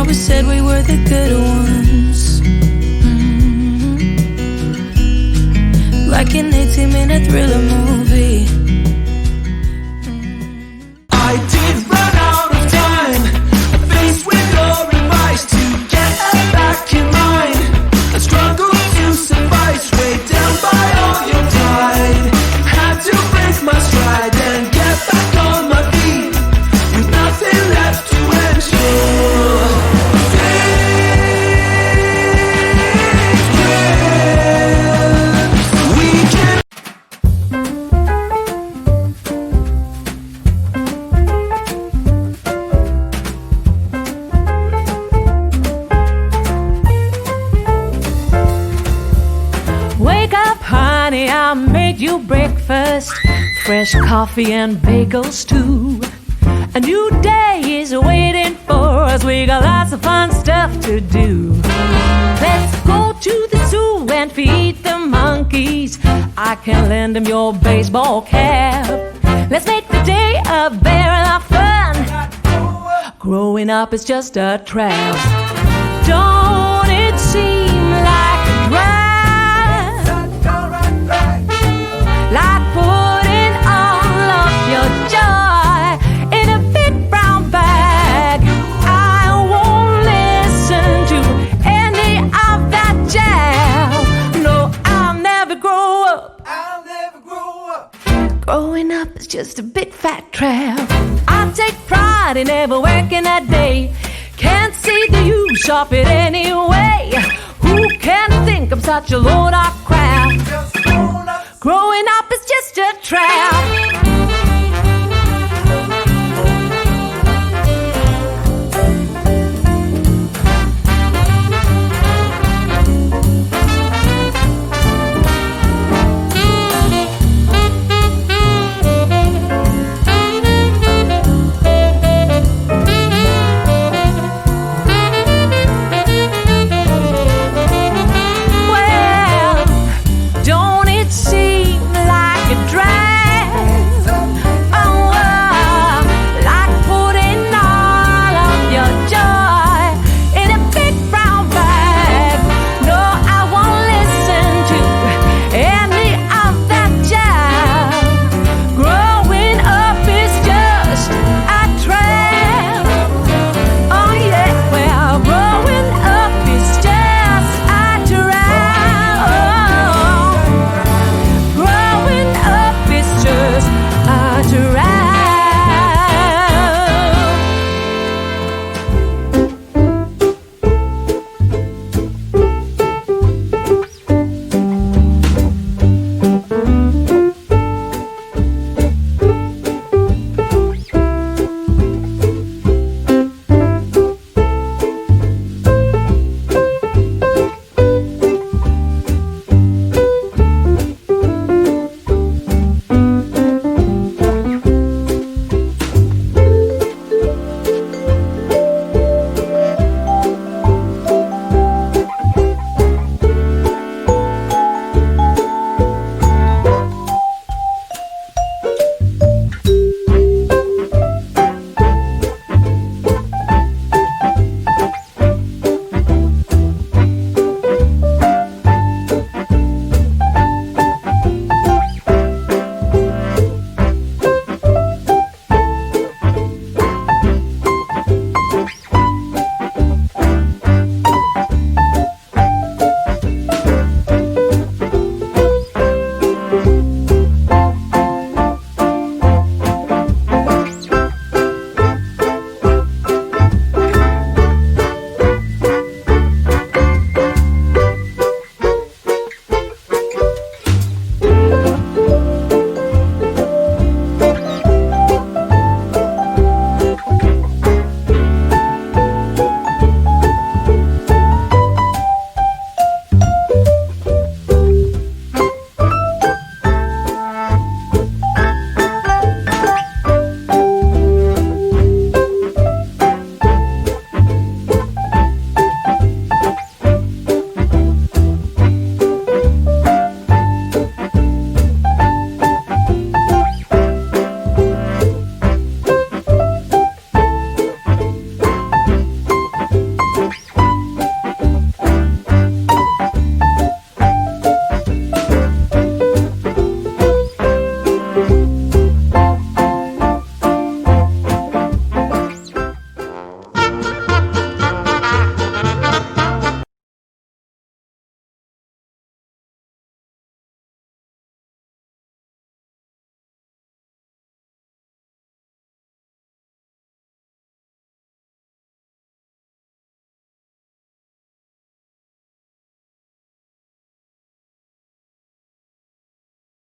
always said we were the good ones. Like an 18-minute thriller movie. I did run out of time, faced with your advice to get back in line. I struggled to suffice, weighed down by all your pride. Had to break my stride and get back on my feet, with nothing left to ensure. Wake up, honey, I made you breakfast. Fresh coffee and bagels too. A new day is waiting for us. We got lots of fun stuff to do. Let's go to the zoo and feed the monkeys. I can lend them your baseball cap. Let's make the day a barrel of fun. Growing up is just a trap. Don't it seem like a drag? Like putting all of your joy in a big brown bag. I won't listen to any of that jazz. No, I'll never grow up. I'll never grow up. Growing up is just a big fat trap. I take pride in never working a day. Can't see the use of it anyway. Who can think I'm such a load of crap? Growing up is just a trap.